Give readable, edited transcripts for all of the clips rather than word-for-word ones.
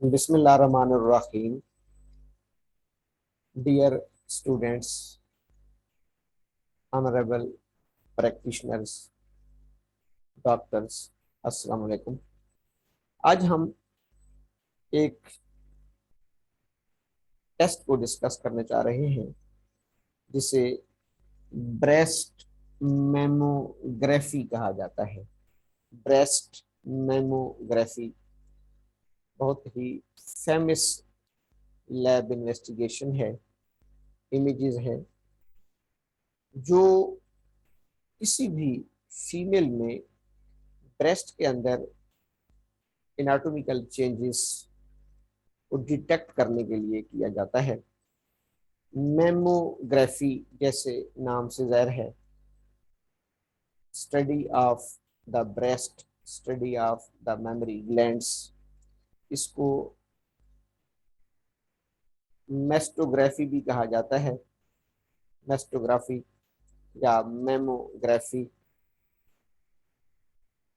बिस्मिल्लाहिर्रहमानिर्रहीम। Dear students, honourable practitioners, doctors, अस्सलाम वालेकुम। आज हम एक टेस्ट को डिस्कस करने जा रहे हैं जिसे ब्रेस्ट मेमोग्राफी कहा जाता है। ब्रेस्ट मेमोग्राफी बहुत ही फेमस लैब इन्वेस्टिगेशन है, इमेजेस है जो किसी भी फीमेल में ब्रेस्ट के अंदर एनाटॉमिकल चेंजेस को डिटेक्ट करने के लिए किया जाता है। मेमोग्राफी जैसे नाम से ज़ाहिर है, study of the breast, study of the mammary glands. इसको मेस्टोग्राफी भी कहा जाता है, मेस्टोग्राफी या मेमोग्राफी।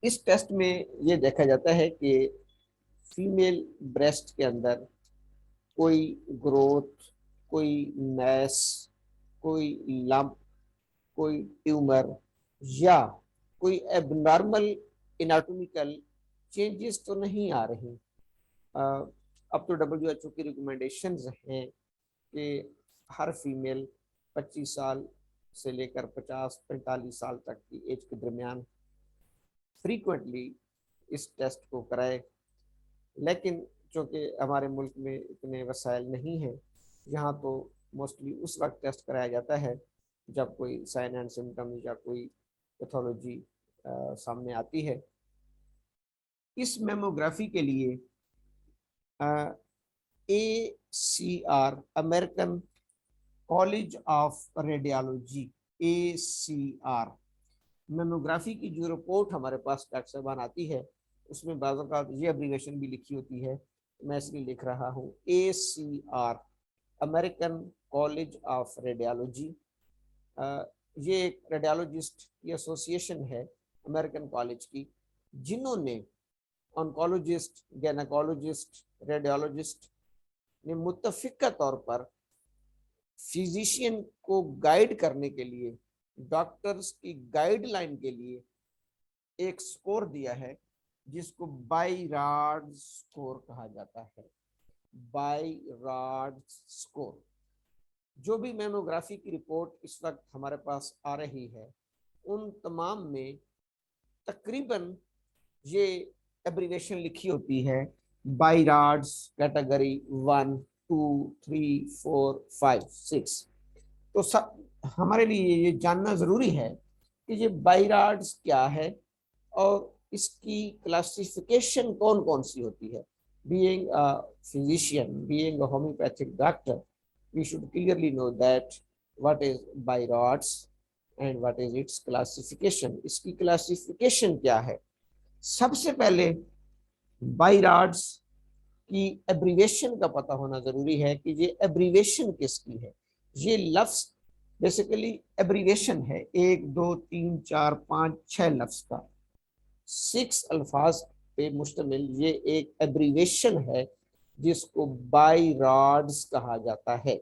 इस टेस्ट में ये देखा जाता है कि फीमेल ब्रेस्ट के अंदर कोई ग्रोथ, कोई मैस, कोई लंप, कोई ट्यूमर या कोई एबनॉर्मल एनाटॉमिकल चेंजेस तो नहीं आ रही। अब तो WHO की रिकमेंडेशंस हैं कि हर फीमेल 25 साल से लेकर 50-45 साल तक की एज के दरमियान फ्रीक्वेंटली इस टेस्ट को कराए। लेकिन चूँकि हमारे मुल्क में इतने वसाइल नहीं हैं, यहाँ तो मोस्टली उस वक्त टेस्ट कराया जाता है जब कोई साइन एंड सिम्टम्स या कोई पैथोलॉजी सामने आती है। इस मेमोग्राफी के लिए ACR, American college of radiology, ACR mammography की जो रिपोर्ट हमारे पास डॉक्टर साहबान आती है उसमें बाज़ औक़ात ये एब्रीविएशन भी लिखी होती है, मैं इसलिए लिख रहा हूँ ACR, American college of radiology. ये एक रेडियोलॉजिस्ट की एसोसिएशन है अमेरिकन कॉलेज की, जिन्होंने ऑन्कोलॉजिस्ट, गैनाकोलॉजिस्ट, रेडियोलॉजिस्ट ने मुत्तफ़िक़ा तौर पर फिजिशियन को गाइड करने के लिए, डॉक्टर्स की गाइडलाइन के लिए एक स्कोर दिया है जिसको बायराड स्कोर कहा जाता है। बायराड स्कोर। जो भी मेमोग्राफी की रिपोर्ट इस वक्त हमारे पास आ रही है उन तमाम में तकरीबन ये एब्रीविएशन लिखी होती है, बायराड्स कैटेगरी 1, 2, 3, 4, 5, 6। तो सब हमारे लिए ये जानना ज़रूरी है कि ये बायराड्स क्या है और इसकी क्लासिफिकेशन कौन कौन सी होती है। Being a physician, being a homeopathic doctor, we should clearly know that what is बायराड्स and what is its classification। इसकी क्लासिफिकेशन क्या है। सबसे पहले बायराड्स की एब्रीविएशन का पता होना जरूरी है कि ये एब्रीविएशन किसकी है। ये लफ्ज बेसिकली एब्रीविएशन है, 1, 2, 3, 4, 5, 6 लफ्ज का, 6 अल्फाज पे मुश्तमिल ये एक एब्रीविएशन है जिसको बायराड्स कहा जाता है।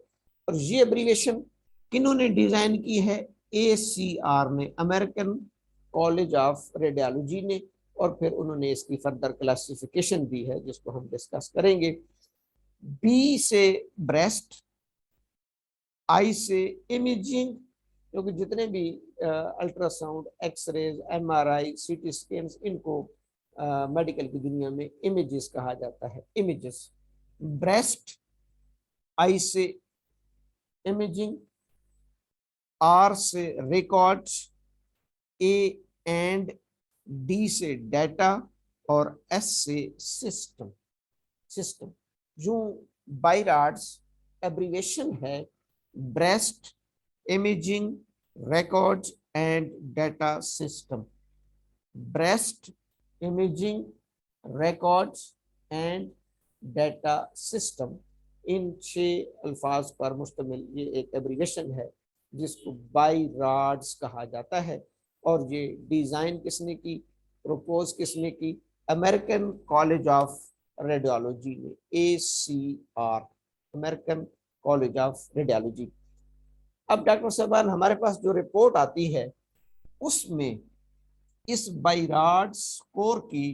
और ये एब्रीविएशन किन्होंने डिजाइन की है? ACR ने, अमेरिकन कॉलेज ऑफ रेडियोलॉजी ने, और फिर उन्होंने इसकी फर्दर क्लासिफिकेशन दी है जिसको हम डिस्कस करेंगे। B से ब्रेस्ट, I से इमेजिंग, क्योंकि जितने भी ultrasound, x rays, MRI, CT scans, इनको मेडिकल की दुनिया में इमेजेस कहा जाता है, इमेजेस। ब्रेस्ट, I से इमेजिंग, R से रिकॉर्ड, A एंड D से डाटा और S से सिस्टम। सिस्टम जो बायराड्स एब्रीविएशन है, breast imaging records and data system. Breast imaging records and data system, इन 6 अल्फाज पर मुश्तमिल ये एक एब्रीविएशन है जिसको बायराड्स कहा जाता है। और ये डिज़ाइन किसने की, प्रपोज किसने की? अमेरिकन कॉलेज ऑफ रेडियोलॉजी में, ACR, American college of radiology. अब डॉक्टर साहबान हमारे पास जो रिपोर्ट आती है उसमें इस बायराड स्कोर की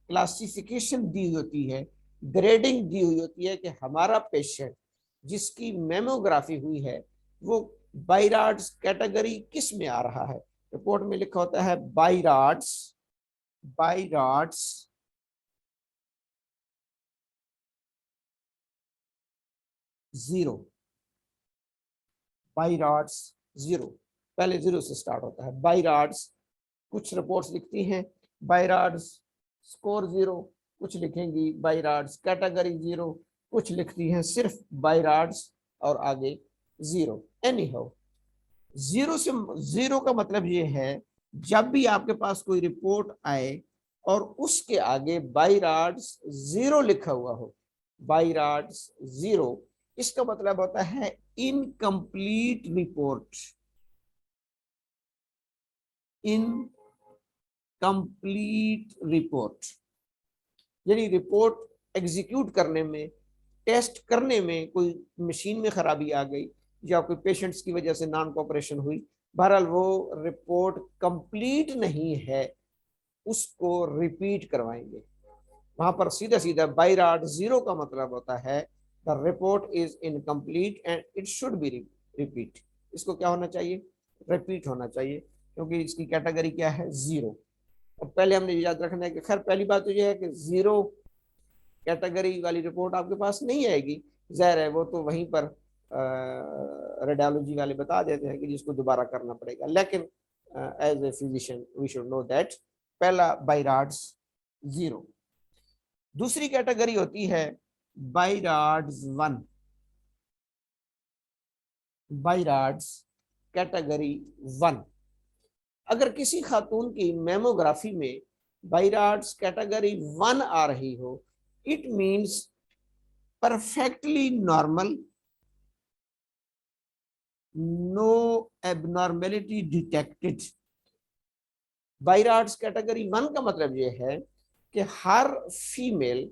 क्लासिफिकेशन दी होती है, ग्रेडिंग दी हुई होती है कि हमारा पेशेंट जिसकी मेमोग्राफी हुई है वो बायराड्स कैटेगरी किस में आ रहा है। रिपोर्ट में लिखा होता है बायराड्स, बायराड्स 0, बायराड्स 0, पहले 0 से स्टार्ट होता है। बायराड्स, कुछ रिपोर्ट्स लिखती हैं बायराड्स स्कोर 0, कुछ लिखेंगी बायराड्स कैटेगरी 0, कुछ लिखती हैं सिर्फ बायराड्स और आगे 0। एनी हाउ, 0 का मतलब ये है जब भी आपके पास कोई रिपोर्ट आए और उसके आगे बायराड्स 0 लिखा हुआ हो, बायराड्स 0, इसका मतलब होता है इनकम्प्लीट रिपोर्ट, इनकम्प्लीट रिपोर्ट। यानी रिपोर्ट एग्जीक्यूट करने में, टेस्ट करने में कोई मशीन में खराबी आ गई या कोई पेशेंट्स की वजह से नॉन कोऑपरेशन हुई, बहरहाल वो रिपोर्ट कंप्लीट नहीं है, उसको रिपीट करवाएंगे। वहां पर सीधा सीधा बायराड 0 का मतलब होता है the report is incomplete and it should be repeat. इसको क्या होना चाहिए, रिपीट होना चाहिए, क्योंकि इसकी कैटेगरी क्या है 0। और पहले हमने याद रखना है कि खैर पहली बात तो यह है कि 0 कैटेगरी वाली रिपोर्ट आपके पास नहीं आएगी, जाहिर है वो तो वहीं पर रेडियोलॉजी वाले बता देते हैं कि जिसको दोबारा करना पड़ेगा। लेकिन as a physician we should know that पहला बायराड्स 0। दूसरी कैटेगरी होती है बायराड्स 1, बायराड्स कैटेगरी 1। अगर किसी खातून की मेमोग्राफी में बायराड्स कैटेगरी 1 आ रही हो, it means perfectly normal, no abnormality detected. BIRADS category 1 का मतलब यह है कि हर female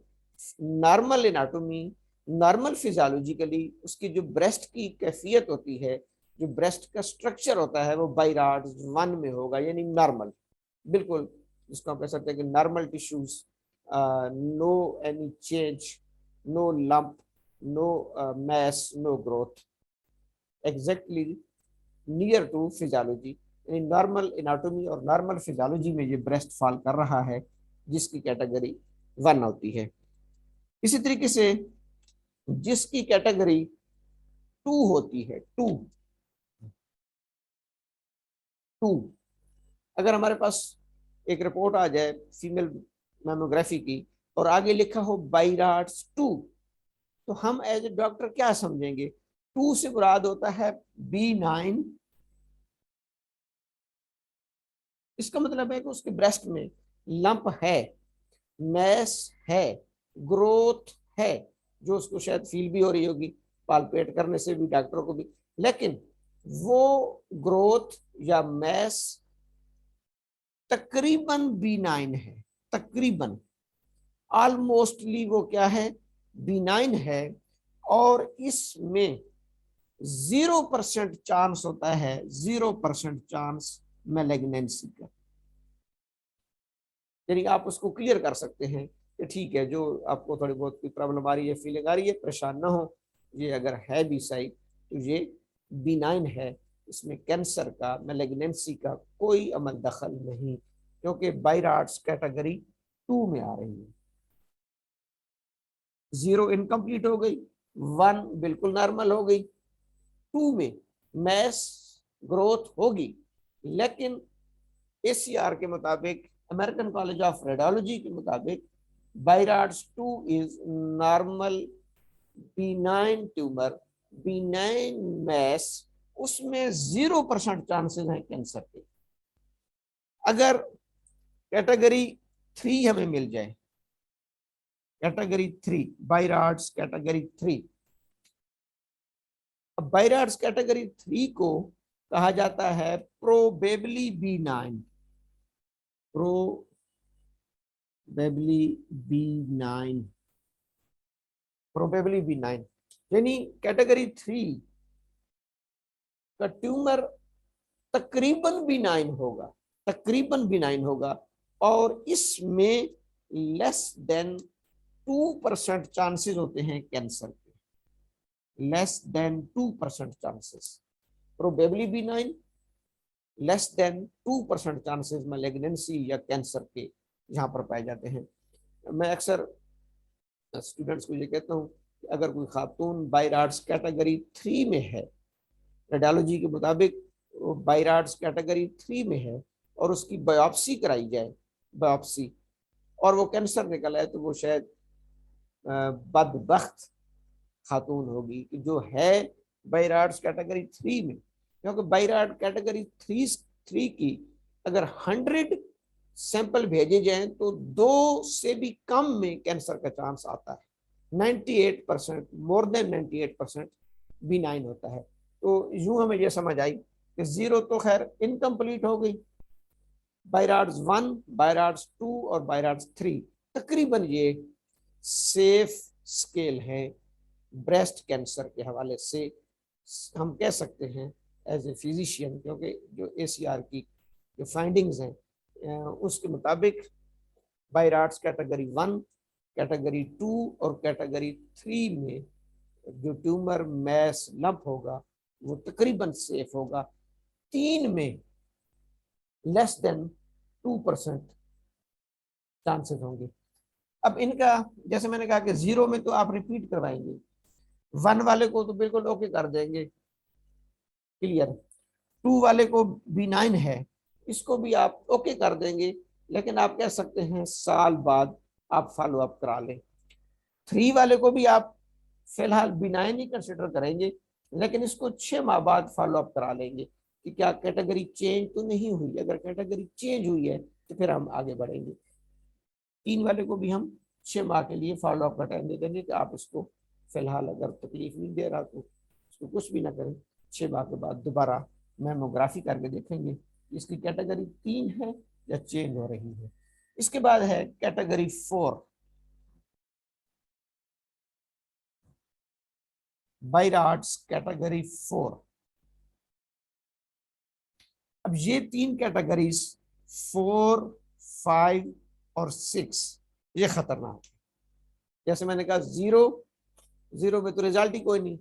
normal anatomy, normal physiologically उसकी जो ब्रेस्ट की कैफियत होती है, जो ब्रेस्ट का स्ट्रक्चर होता है वो बायराड्स 1 में होगा, यानी नॉर्मल, बिल्कुल जिसको हम कह सकते हैं कि normal tissues, no any change, no lump, no mass, no growth, exactly near to physiology, यानी नॉर्मल एनाटॉमी और नॉर्मल फिजियोलॉजी में ये ब्रेस्ट फॉल कर रहा है, जिसकी कैटेगरी 1 होती है। इसी तरीके से जिसकी कैटेगरी 2 होती है, 2, अगर हमारे पास एक रिपोर्ट आ जाए फीमेल मैमोग्राफी की और आगे लिखा हो बायराड्स 2, तो हम एज ए डॉक्टर क्या समझेंगे, 2 से मुराद होता है B9। इसका मतलब है कि उसके ब्रेस्ट में लंप है, मैस है, ग्रोथ है, जो उसको शायद फील भी हो रही होगी पालपेट करने से भी, डॉक्टरों को भी, लेकिन वो ग्रोथ या मैस तकरीबन B9 है, तकरीबन, ऑलमोस्टली वो क्या है, B9 है। और इसमें 0% चांस होता है, 0% चांस मैलिग्नेंसी का। यानी आप उसको क्लियर कर सकते हैं कि ठीक है, जो आपको थोड़ी बहुत की प्रॉब्लम आ रही है, फीलिंग आ रही है, परेशान ना हो, ये अगर है भी सही तो ये B9 है, इसमें कैंसर का, मैलिग्नेंसी का कोई अमल दखल नहीं, क्योंकि बायराड्स कैटेगरी 2 में आ रही है। 0 इनकम्प्लीट हो गई, 1 बिल्कुल नॉर्मल हो गई, 2 में मैस ग्रोथ होगी, लेकिन ACR के मुताबिक, अमेरिकन कॉलेज ऑफ रेडियोलॉजी के मुताबिक, BI-RADS 2 is normal B9 tumour, B9 mass, उसमें 0% चांसेस हैं कैंसर के। अगर कैटेगरी 3 हमें मिल जाए, कैटेगरी 3, बायराड्स कैटेगरी 3, अब बायराड्स कैटेगरी 3 को कहा जाता है probably B9, probably B9, probably benign, यानी कैटेगरी 3 का ट्यूमर तकरीबन बिनाइन होगा, तकरीबन बिनाइन होगा, और इसमें लेस देन 2% चांसेस होते हैं कैंसर के, less than 2% chances, probably benign, less than 2% chances malignancy या कैंसर के यहाँ पर पाए जाते हैं। मैं अक्सर स्टूडेंट्स को ये कहता हूँ कि अगर कोई खातून बायराड्स कैटेगरी 3 में है, रेडियोलॉजी के मुताबिक बायराड्स कैटेगरी 3 में है, और उसकी बायोप्सी कराई जाए, बायोप्सी, और वो कैंसर निकल आए, तो वो शायद बदबख्त खातून होगी कि जो है बायराड्स कैटेगरी 3 में, क्योंकि बायराड कैटेगरी 3 की अगर 100 सैंपल भेजे जाएं तो 2 से भी कम में कैंसर का चांस आता है, 98%, मोर देन 98% बिनाइन होता है। तो यूं हमें यह समझ आई कि 0 तो खैर इनकम्प्लीट हो गई, बायराड्स 1, बायराड्स 2 और बायराड्स 3 तकरीबन ये सेफ स्केल है ब्रेस्ट कैंसर के हवाले से, हम कह सकते हैं एज ए फिजिशियन, क्योंकि जो ACR की जो फाइंडिंग्स हैं उसके मुताबिक बायराड्स कैटेगरी 1, कैटेगरी 2 और कैटेगरी 3 में जो ट्यूमर मैस लंप होगा वो तकरीबन सेफ होगा, 3 में लेस देन 2% चांसेस होंगे। अब इनका जैसे मैंने कहा कि 0 में तो आप रिपीट करवाएंगे, 1 वाले को तो बिल्कुल ओके कर देंगे, क्लियर, 2 वाले को B9 है, इसको भी आप ओके कर देंगे, लेकिन आप कह सकते हैं साल बाद आप फॉलो अप करा लें। 3 वाले को भी आप फिलहाल B9 ही कंसिडर करेंगे, लेकिन इसको 6 माह बाद फॉलो अप करा लेंगे कि क्या कैटेगरी चेंज तो नहीं हुई, अगर कैटेगरी चेंज हुई है तो फिर हम आगे बढ़ेंगे। 3 वाले को भी हम 6 माह के लिए फॉलो अप का टाइम दे देंगे कि आप इसको फिलहाल अगर तकलीफ नहीं दे रहा तो इसको कुछ भी ना करें, 6 माह के बाद दोबारा मैमोग्राफी करके देखेंगे इसकी कैटेगरी 3 है या चेंज हो रही है। इसके बाद है कैटेगरी 4, बायराड्स कैटेगरी 4। अब ये 3 कैटेगरीज 4, 5 और 6 ये खतरनाक है। जैसे मैंने कहा 0 में तो रिजल्ट ही कोई नहीं,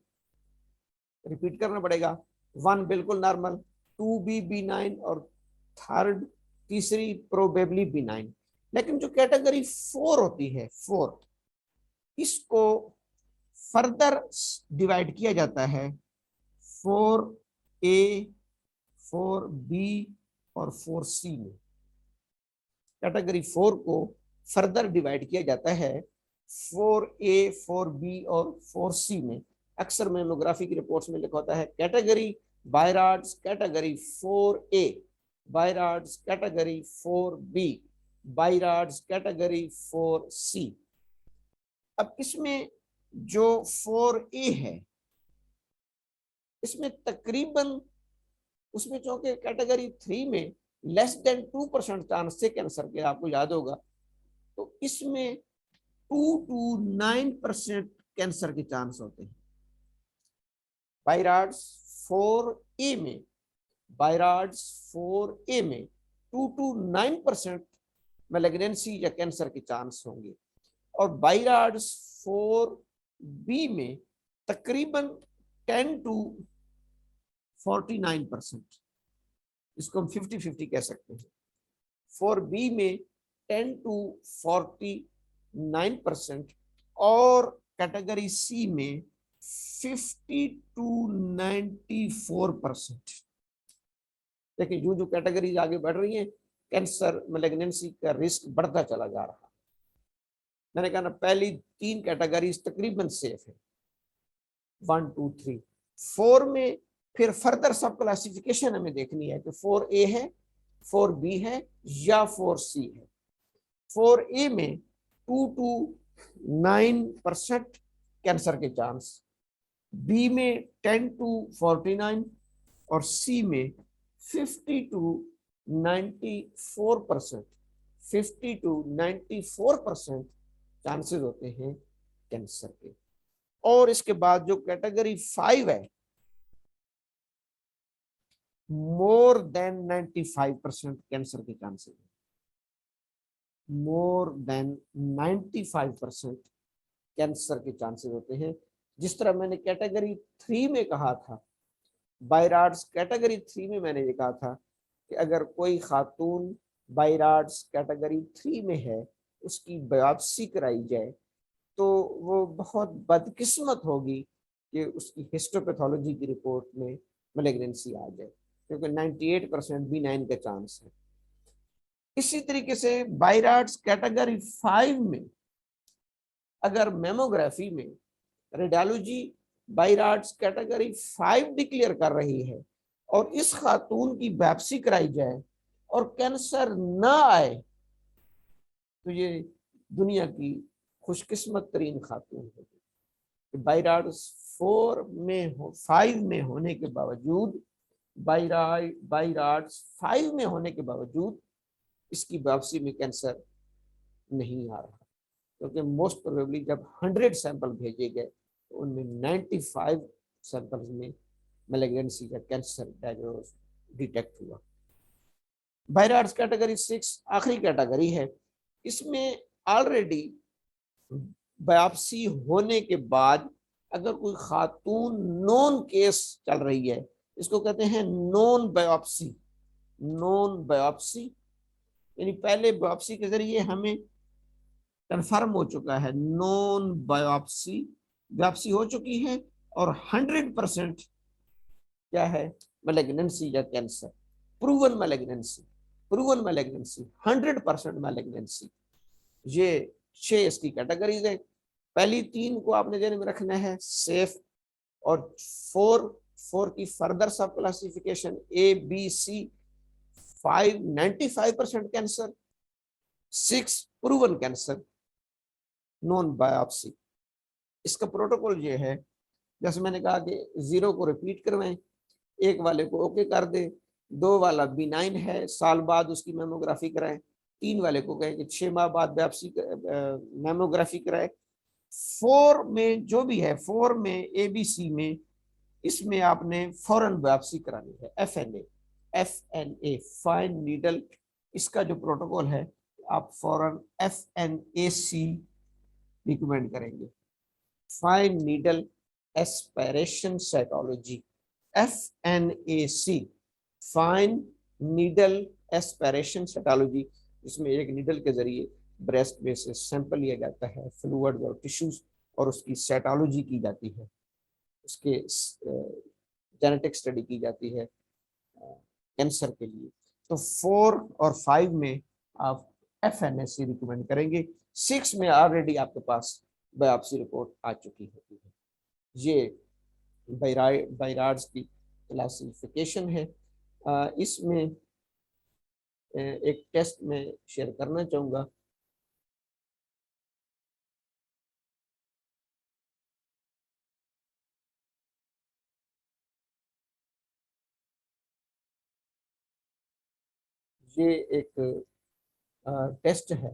रिपीट करना पड़ेगा, 1 बिल्कुल नॉर्मल, 2 भी B9 और तीसरी प्रोबेबली B9। लेकिन जो कैटेगरी 4 होती है, 4, इसको फर्दर डिवाइड किया जाता है 4A, 4B और 4C में। कैटेगरी 4 को फर्दर डिवाइड किया जाता है 4A, 4B और 4C में। अक्सर मेमोग्राफी की रिपोर्ट्स में लिखा होता है category BIRADS category 4A, BIRADS category 4B, BIRADS category 4C। अब इसमें जो 4A है इसमें तकरीबन, उसमें चूंकि कैटेगरी 3 में लेस देन 2% चांस से कैंसर के, आपको याद होगा, तो इसमें 2 to 9% कैंसर के चांस होते हैं। बायराड्स 4A में, बायराड्स 4A में 2 to 9% मैलिग्नेंसी या कैंसर के चांस होंगे, और बायराड्स 4B में तकरीबन 10 to 49%, इसको हम 50-50 कह सकते हैं। 4B में 10 to 49% और कैटेगरी C में 50 to 94%। देखिए जो जो कैटेगरीज आगे बढ़ रही हैं, कैंसर मैलिग्नेंसी का रिस्क बढ़ता चला जा रहा है। मैंने कहा ना, पहली 3 कैटेगरीज तकरीबन सेफ है, 1, 2, 3। 4 में फिर फर्दर सब क्लासिफिकेशन हमें देखनी है कि 4A है, 4B है या 4C है। 4A में 2 to 9% कैंसर के चांस, B में 10 to 49 और C में 50 to 94%, 50 to 94% चांसेस होते हैं कैंसर के। और इसके बाद जो कैटेगरी 5 है, मोर देन 95% कैंसर के चांसेस, मोर देन 95% कैंसर के चांसेस होते हैं। जिस तरह मैंने कैटेगरी 3 में कहा था, बायराड्स कैटेगरी 3 में मैंने ये कहा था कि अगर कोई खातून बायराड्स कैटेगरी 3 में है, उसकी बायोप्सी कराई जाए तो वो बहुत बदकिस्मत होगी कि उसकी हिस्टोपैथोलॉजी की रिपोर्ट में मैलिग्नेंसी आ जाए, क्योंकि 98% B9 का चांस है। इसी तरीके से बायराड्स कैटेगरी 5 में अगर मेमोग्राफी में रेडियोलॉजी बायराड्स कैटेगरी 5 डिक्लेयर कर रही है और इस खातून की बायोप्सी कराई जाए और कैंसर ना आए, तो ये दुनिया की खुशकिस्मत तरीन खातून होगी। बायराड्स 5 में होने के बावजूद, बायराड्स 5 में होने के बावजूद इसकी बायोप्सी में कैंसर नहीं आ रहा, क्योंकि मोस्ट प्रोबेबली जब 100 सैंपल भेजे गए तो उनमें 95 सैंपल्स में मैलिग्नेंसी या कैंसर डायग्नोस डिटेक्ट हुआ। बायराड्स कैटेगरी 6 आखिरी कैटेगरी है। इसमें ऑलरेडी बायोप्सी होने के बाद अगर कोई खातून नॉन केस चल रही है, इसको कहते हैं नॉन बायोप्सी। नॉन बायोप्सी यानी पहले बायोप्सी के जरिए हमें कंफर्म हो चुका है, नॉन बायोप्सी, बायोप्सी हो चुकी है और 100% क्या है, मैलिग्नेंसी या cancer, proven malignancy, proven malignancy, 100% malignancy. ये 6 इसकी कैटेगरीज है। पहली 3 को आपने ध्यान में रखना है, सेफ, और 4 की फर्दर सब classification A B C। 5 95% cancer, 6 proven cancer, non biopsy. इसका प्रोटोकॉल ये है, जैसे मैंने कहा कि 0 को रिपीट करवाएं, 1 वाले को ओके कर दे, 2 वाला B9 है, साल बाद उसकी मेमोग्राफी कराएं, 3 वाले को कहें कि 6 माह बाद बायोप्सी मेमोग्राफी कराए। 4 में जो भी है, 4 में ABC में, इसमें आपने फॉरन बायोप्सी करानी है, FNA फाइन नीडल। इसका जो प्रोटोकॉल है आप फॉरन FNAC रिकमेंड करेंगे, fine needle aspiration cytology, FNAC fine needle aspiration cytology, जिसमें एक नीडल के जरिए ब्रेस्ट में से सैंपल लिया जाता है, फ्लूइड और टिश्यूज, और उसकी साइटोलॉजी की जाती है, उसके जेनेटिक स्टडी की जाती है कैंसर के लिए। तो 4 और 5 में आप FNAC रिकमेंड करेंगे। 6 में ऑलरेडी आपके पास बायोप्सी रिपोर्ट आ चुकी होती है। ये बायराड्स की क्लासिफिकेशन है। इसमें एक टेस्ट में शेयर करना चाहूँगा। ये एक टेस्ट है,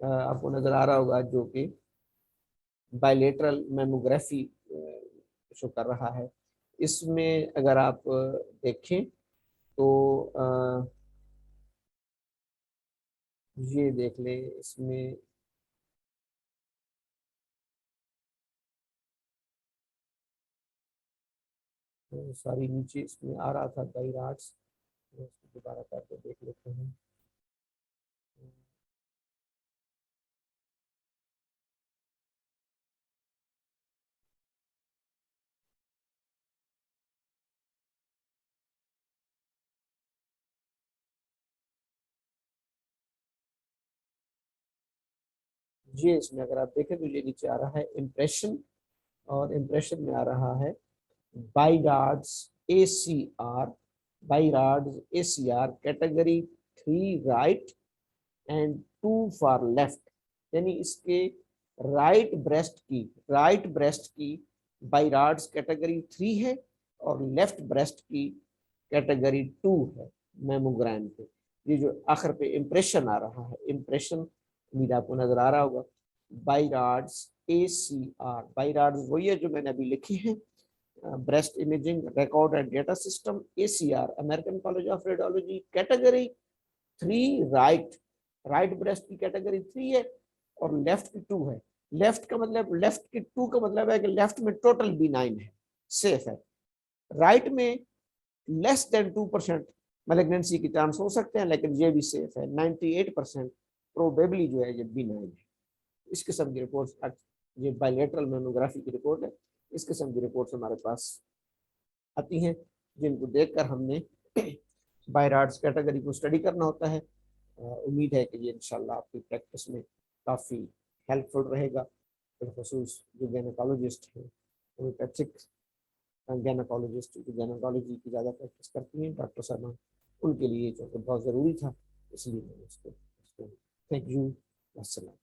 आपको नजर आ रहा होगा, जो कि बायलेटरल मेमोग्राफी शो कर रहा है। इसमें अगर आप देखें तो ये देख लें, इसमें सॉरी नीचे इसमें आ रहा था बायराड्स, दोबारा करके देख लेते हैं। ये इसमें अगर आप देखें तो ये नीचे आ रहा है इम्प्रेशन, और इम्प्रेशन में आ रहा है बायराड्स ACR, बायराड्स ACR category 3 right and 2 for left, यानी इसके राइट ब्रेस्ट की बायराड्स कैटेगरी 3 है और लेफ्ट ब्रेस्ट की कैटेगरी 2 है मेमोग्राम पे। ये जो आखिर पे इम्प्रेशन आ रहा है, इम्प्रेशन उम्मीद आपको नजर आ रहा होगा, बायराड्स ACR बायरार्ड्स वही है जो मैंने अभी लिखी है। Breast imaging record and data system, ACR American college of radiology, category 3 right, right breast की कैटेगरी 3 है और लेफ्ट की 2 है। लेफ्ट का मतलब, लेफ्ट की 2 का मतलब है कि लेफ्ट में टोटल बिनाइन है, सेफ है। राइट में लेस देन 2% मैलिग्नेंसी के चांस हो सकते हैं, लेकिन ये भी सेफ है। 98% प्रोबेबली जो है ये बिनाइन है। इस किस्म की रिपोर्ट, ये बायलेटरल मेमोग्राफी की रिपोर्ट है, इस किस्म की रिपोर्ट हमारे पास आती हैं, जिनको देखकर हमने बायरार्ड्स कैटेगरी को स्टडी करना होता है। उम्मीद है कि ये इंशाल्लाह आपकी प्रैक्टिस में काफ़ी हेल्पफुल रहेगा। बिलखसूस जो गैनोकोलॉजिस्ट हैं, होम्योपैथिक गैनोकोलॉजिस्ट जो गैनोकोलॉजी की ज़्यादा प्रैक्टिस करती हैं, डॉक्टर सरमा, उनके लिए जो बहुत ज़रूरी था, इसलिए मैंने उसको थैंक यू। अस्सलाम।